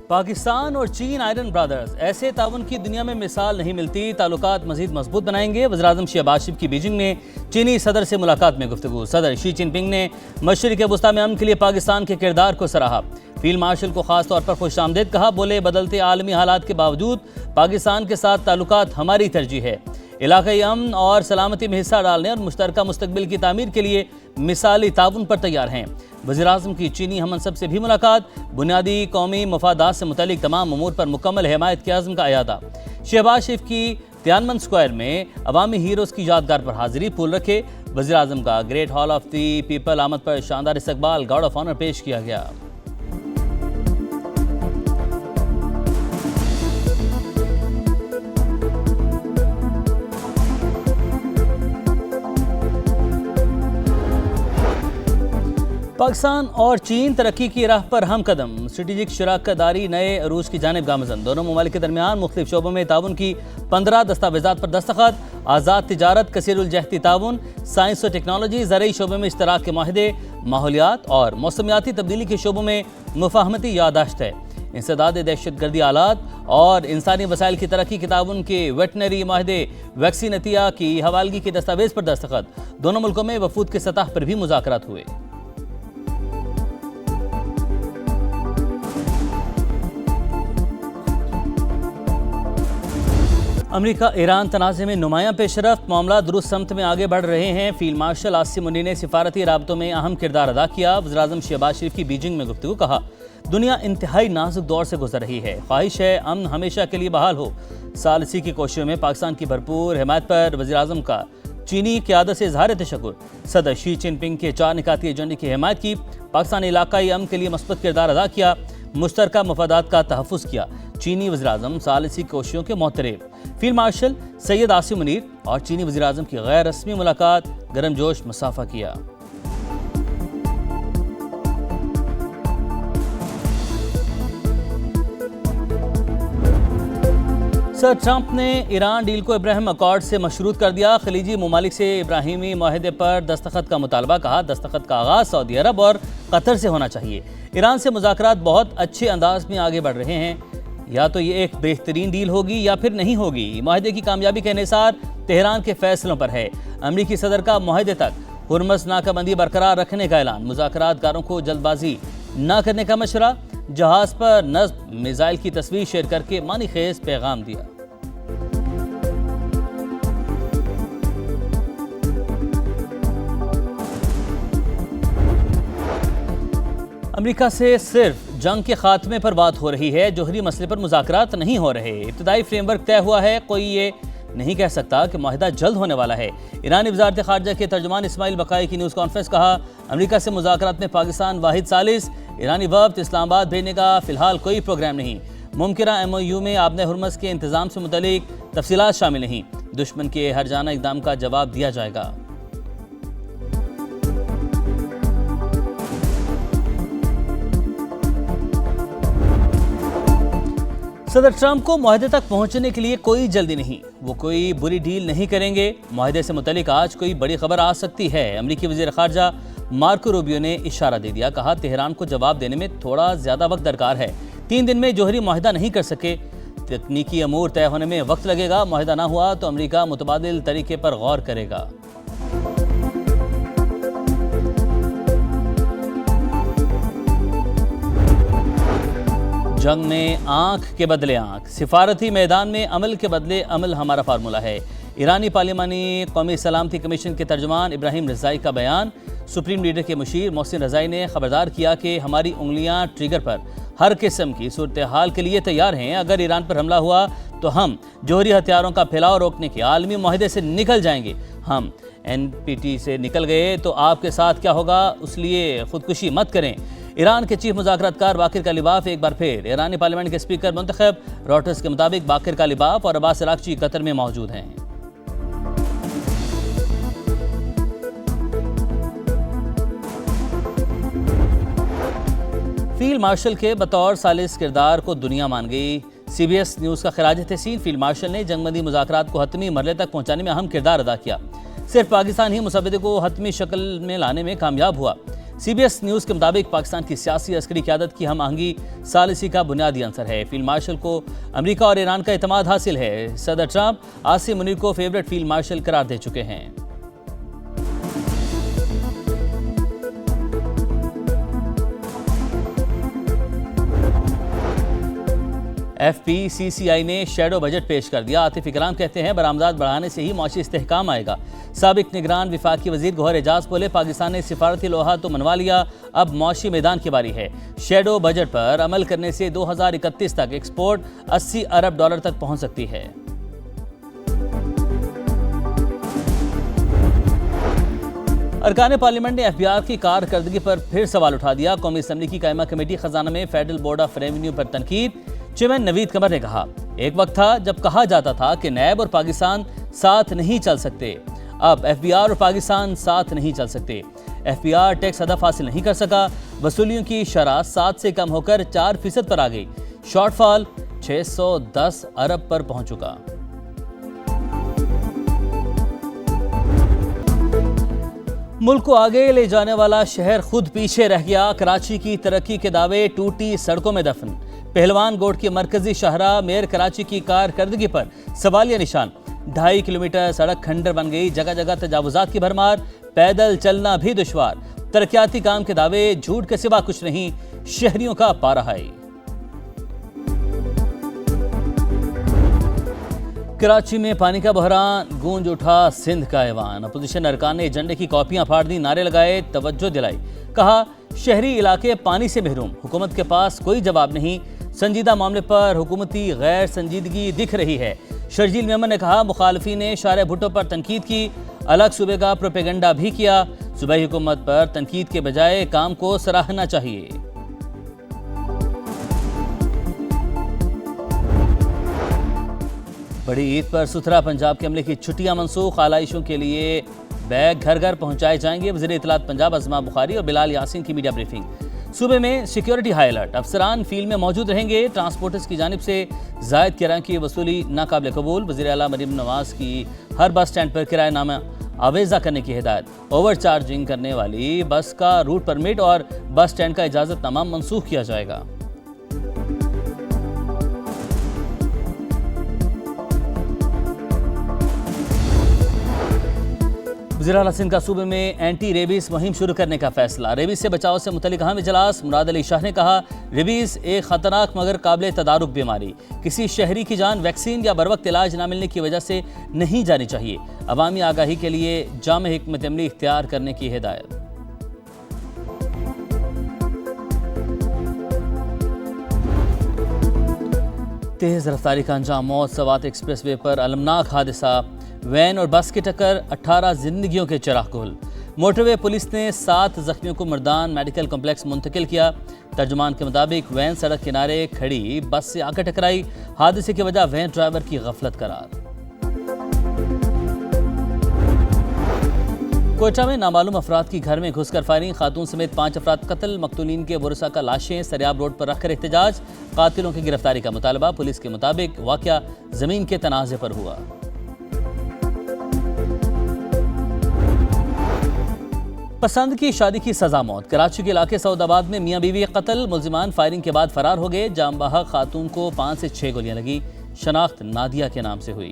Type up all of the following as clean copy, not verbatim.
पाकिस्तान और चीन iron brothers, ऐसे ताउन की दुनिया में मिसाल नहीं मिलती। ताल्लुकात मजीद मजबूत बनाएंगे। वज़ीर-ए-आज़म शहबाज शरीफ की बीजिंग में चीनी सदर से मुलाकात में गुफ्तगू। सदर शी जिनपिंग ने मशरिक़ वस्ता में अमन के लिए पाकिस्तान के किरदार को सराहा। फील्ड मार्शल को खास तौर पर खुशामदीद कहा। बोले, बदलते आलमी हालात के बावजूद पाकिस्तान के साथ ताल्लुकात हमारी तरजीह है। इलाक़ाई अमन और सलामती में हिस्सा डालने और मुश्तरका मुस्तकबिल की तामीर के लिए मिसाली ताउन पर तैयार हैं। वज़ीर-ए-आज़म की चीनी हमनसब से भी मुलाकात। बुनियादी कौमी मफादात से मुतल्लिक तमाम अमूर पर मुकम्मल हिमायत के आज़म का अयादा। शहबाज शरीफ की तियानमन स्क्वायर में अवामी हीरोज़ की यादगार पर हाजिरी। फूल रखे। वज़ीर-ए-आज़म का great hall of the people आमद पर शानदार इस्तकबाल, गार्ड ऑफ ऑनर पेश किया गया। पाकिस्तान और चीन तरक्की की राह पर हम कदम। स्ट्रेटेजिक शराकतदारी नए अरूज की जानिब गामजन। दोनों ममालिक के दरमियान मुख्तलिफ शोबों में ताउन की 15 दस्तावेजात पर दस्तखत। आज़ाद तिजारत, कसीरुल-जहती ताउन, साइंस और टेक्नोलॉजी, ज़रई शोबे में इश्तराक के माहिदे, माहौलियात और मौसमियाती तब्दीली के शोबों में मुफाहमती यादाश्त है। इंसदाद दहशतगर्दी आलात और इंसानी वसाइल की तरक्की के ताउन के वेटनरी माहिदे, वैक्सीन अतिया की हवालगी के दस्तावेज पर दस्तखत। दोनों मुल्कों में वफूद के सतह पर भी मुज़ाकरात हुए। अमेरिका ईरान तनाज़े में नुमायां पेशरफ्त। मामला दुरुस्त समत में आगे बढ़ रहे हैं। फील्ड मार्शल आसिम मुनी ने सिफारती राबतों में अहम किरदार अदा किया। वज़ीर-ए-आज़म शहबाज शरीफ की बीजिंग में गुफ्तगू। कहा, दुनिया इंतहाई नाजुक दौर से गुजर रही है। ख्वाहिश है अमन हमेशा के लिए बहाल हो। सालसी की कोशिशों में पाकिस्तान की भरपूर हिमायत पर वज़ीर-ए-आज़म का चीनी क़यादत से इज़हार तशक्कुर। सदर शी जिनपिंग के 4 निकाती एजेंडे की हिमायत की। पाकिस्तान इलाकाई अमन के लिए मस्बत किरदार अदा किया। मुश्तरका मफादात का तहफ़्फ़ुज़ किया। चीनी वज़ीर-ए-आज़म सालसी कोशिशों के मोहतरफ। फील्ड मार्शल सैयद आसिम मुनीर और चीनी वज़ीर-ए-आज़म की गैर रस्मी मुलाकात। गर्मजोश मुसाफा किया। सर ट्रंप ने ईरान डील को इब्राहिम अकॉर्ड से मशरूत कर दिया। खलीजी ममालिक से इब्राहिमी माहिदे पर दस्तखत का मुतालबा। कहा, दस्तखत का आगाज़ सऊदी अरब और कतर से होना चाहिए। ईरान से मुज़ाकरात बहुत अच्छे अंदाज में आगे बढ़ रहे हैं। या तो ये एक बेहतरीन डील होगी या फिर नहीं होगी। माहिदे की कामयाबी का इन्हिसार तेहरान के फैसलों पर है। अमरीकी सदर का माहिदे तक हुर्मस नाकाबंदी बरकरार रखने का ऐलान। मुज़ाकरातगारों को जल्दबाजी न करने का मशवरा। जहाज़ पर नस्ब मिसाइल की तस्वीर शेयर करके मानी खेज पैगाम दिया। अमेरिका से सिर्फ जंग के खात्मे पर बात हो रही है। जोहरी मसले पर मुज़ाकरात नहीं हो रहे। इब्तदाई फ्रेमवर्क तय हुआ है। कोई ये नहीं कह सकता कि माहिदा जल्द होने वाला है। ईरानी वज़ारत ख़ारजा के तर्जुमान इस्माइल बकाई की न्यूज़ कॉन्फ्रेंस। कहा, अमेरिका से मुज़ाकरात में पाकिस्तान वाहिद सालिस। ईरानी वफ़द इस्लामाबाद भेजने का फ़िलहाल कोई प्रोग्राम नहीं। मुमकिना MOU में आबने हुर्मस के इंतज़ाम से मुतल्लिक तफसीलात शामिल नहीं। दुश्मन के हर जाना इक़दाम का जवाब दिया जाएगा। सदर ट्रंप को माहिदे तक पहुंचने के लिए कोई जल्दी नहीं। वो कोई बुरी डील नहीं करेंगे। माहिदे से मुतल्लिक आज कोई बड़ी खबर आ सकती है। अमरीकी वज़ीर ख़ारजा मार्को रूबियो ने इशारा दे दिया। कहा, तेहरान को जवाब देने में थोड़ा ज़्यादा वक्त दरकार है। 3 दिन में जोहरी माहिदा नहीं कर सके। तकनीकी अमूर तय होने में वक्त लगेगा। माहिदा ना हुआ तो अमरीका मुतबादिल तरीके पर गौर करेगा। जंग में आंख के बदले आंख। सिफारती मैदान में अमल के बदले अमल हमारा फार्मूला है। ईरानी पार्लिमानी कौमी सलामती कमीशन के तर्जुमान इब्राहिम रज़ाई का बयान। सुप्रीम लीडर के मुशीर मोहसिन रज़ाई ने खबरदार किया कि हमारी उंगलियां ट्रिगर पर हर किस्म की सूरत हाल के लिए तैयार हैं। अगर ईरान पर हमला हुआ तो हम जोहरी हथियारों का फैलाव रोकने के आलमी माहिदे से निकल जाएंगे। हम NPT से निकल गए तो आपके साथ क्या होगा, उसलिए खुदकुशी मत करें। ईरान के चीफ मुज़ाकरातकार बाकिर कालिबाफ एक बार फिर ईरानी पार्लियामेंट के स्पीकर मुंतखब। रॉयटर्स के मुताबिक बाकिर कालिबाफ और अब्बास अरागची कतर में मौजूद हैं। फील्ड मार्शल के बतौर सालिस किरदार को दुनिया मान गई। CBS न्यूज़ का खिराज तहसीन। फील्ड मार्शल ने जंगबंदी मुज़ाकरात को हतमी मरहले तक पहुंचाने में अहम किरदार अदा किया। सिर्फ पाकिस्तान ही मुसव्वदे को हतमी शक्ल में लाने में कामयाब हुआ। CBS न्यूज के मुताबिक पाकिस्तान की सियासी अस्करी क़यादत की हम आहंगी सालिसी का बुनियादी अंसर है। फील्ड मार्शल को अमेरिका और ईरान का एतमाद हासिल है। सदर ट्रंप आसिम मुनीर को फेवरेट फील्ड मार्शल करार दे चुके हैं। FPCCI ने शैडो बजट पेश कर दिया। आतिफ इकराम कहते हैं बरामदात बढ़ाने से ही मौशी इस्तेहकाम आएगा। साबिक निगरान वफाकी वजीर गौहर एजाज बोले पाकिस्तान ने सिफारती लोहा तो मनवा लिया, अब मौशी मैदान की बारी है। शैडो बजट पर अमल करने से 2031 तक एक्सपोर्ट 80 अरब डॉलर तक पहुंच सकती है। अरकान पार्लियामेंट ने FBR की कारकर्दगी पर फिर सवाल उठा दिया। कौमी असम्बली की कायमा कमेटी खजाना में फेडरल बोर्ड ऑफ रेवेन्यू पर तनकीद। चेयरमैन नवीद कमर ने कहा एक वक्त था जब कहा जाता था कि नैब और पाकिस्तान साथ नहीं चल सकते, अब FBR और पाकिस्तान साथ नहीं चल सकते। FBR टैक्स हदफ हासिल नहीं कर सका, वसूलियों की शरह 7 से कम होकर 4% पर आ गई, शॉर्टफॉल 610 अरब पर पहुंच चुका। मुल्क को आगे ले जाने वाला शहर खुद पीछे रह गया। कराची की तरक्की के दावे टूटी सड़कों में दफन। पहलवान गोड की मरकजी शाहराह मेयर कराची की कारकर्दगी पर सवालिया निशान। 2.5 किलोमीटर सड़क खंडर बन गई, जगह जगह तजावुजात की भरमार, पैदल चलना भी दुश्वार। तरक्याती काम के दावे झूठ के सिवा कुछ नहीं, शहरियों का पारा है। कराची में पानी का बहरान, गूंज उठा सिंध का ऐवान। अपोजिशन अरकान ने एजेंडे की कॉपियां फाड़ दी, नारे लगाए, तवज्जो दिलाई। कहा शहरी इलाके पानी से महरूम, हुकूमत के पास कोई जवाब नहीं। संजीदा मामले पर हुकूमती गैर संजीदगी दिख रही है। शर्जील मेमन ने कहा मुखालफी ने शारे भुट्टो पर तनकीद की, अलग सूबे का प्रोपेगेंडा भी किया। सूबाई हुकूमत पर तनकीद के बजाय काम को सराहना चाहिए। बड़ी ईद पर सुथरा पंजाब के अमले की छुट्टियां मनसूख, आलाइशों के लिए बैग घर घर पहुंचाए जाएंगे। वज़ीर इत्तलात पंजाब अज़मा बुखारी और बिलाल यासीन की मीडिया ब्रीफिंग। सूबे में सिक्योरिटी हाई अलर्ट, अफसरान फील्ड में मौजूद रहेंगे। ट्रांसपोर्टर्स की जानिब से जायद किराए की वसूली नाकाबिल कबूल। वज़ीर आला मरीम नवाज की हर बस स्टैंड पर किराएनामा आवेजा करने की हिदायत। ओवर चार्जिंग करने वाली बस का रूट परमिट और बस स्टैंड का इजाज़तनामा मनसूख किया जाएगा। वज़ीर आला सिंध का सूबे में एंटी रेबीज मुहिम शुरू करने का फैसला। रेबीज से बचाव से मुतल्लिक अहम इजलास। मुराद अली शाह ने कहा रेबीज एक खतरनाक मगर काबिल तदारुक बीमारी, किसी शहरी की जान वैक्सीन या बरवक्त इलाज न मिलने की वजह से नहीं जानी चाहिए। अवामी आगाही के लिए जामे हिकमत अमली इख्तियार करने की हिदायत। तेज रफ्तारी का अंजाम मौत। सवात एक्सप्रेस वे पर अलमनाक हादसा, वैन और बस की टक्कर, 18 जिंदगियों के चिराग गुल। मोटरवे पुलिस ने 7 जख्मियों को मर्दान मेडिकल कॉम्प्लेक्स मुंतकिल किया। तर्जुमान के मुताबिक वैन सड़क किनारे खड़ी बस से आकर टकराई। हादसे की वजह वैन ड्राइवर की गफलत करार। कोयटा में नामालूम अफराद की घर में घुसकर फायरिंग, खातून समेत 5 अफराद कत्ल। मकतूलीन के वरसा का लाशें सरियाब रोड पर रखकर एहतजाज। कातिलों की गिरफ्तारी का मुतालबा। पुलिस के मुताबिक वाकया जमीन के तनाज़े पर हुआ। पसंद की शादी की सजा मौत। कराची के इलाके सऊदाबाद में मियां बीवी कत्ल, मुलजिमान फायरिंग के बाद फरार हो गए। जामबाहा खातून को 5 से 6 गोलियां लगी। शनाख्त नादिया के नाम से हुई।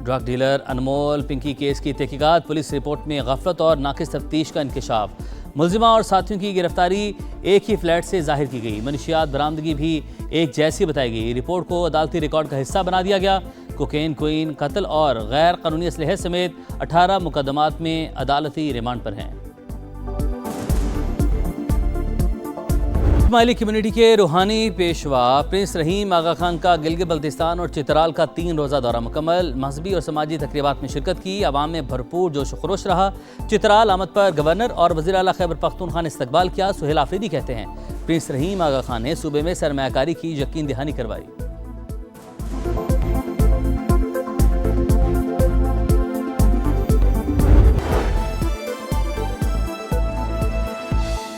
ड्रग डीलर अनमोल पिंकी केस की तहकीकात। पुलिस रिपोर्ट में गफलत और नाकिस तफ्तीश का इंकशाफ। मुलजिमा और साथियों की गिरफ्तारी एक ही फ्लैट से जाहिर की गई। मनशियात बरामदगी भी एक जैसी बताई गई। रिपोर्ट को अदालती रिकॉर्ड का हिस्सा बना दिया गया। कोकेन, क्वीन, कत्ल और गैर कानूनी असलहे समेत 18 मुकदमात में अदालती रिमांड पर हैं। इस्माइली कम्युनिटी के रूहानी पेशवा प्रिंस रहीम आगा खान का गिलगित बल्तिस्तान और चित्राल का 3 रोज़ा दौरा मुकम्मल। मजहबी और समाजी तकरीबात में शिरकत की। आवाम में भरपूर जोश व खरोश रहा। चित्राल आमद पर गवर्नर और वज़ीर आला खैबर पख्तूनख्वा ने इस्तकबाल किया। सुहेल आफरीदी कहते हैं प्रिंस रहीम आगा खान ने सूबे में सरमायाकारी की यकीन दहानी करवाई।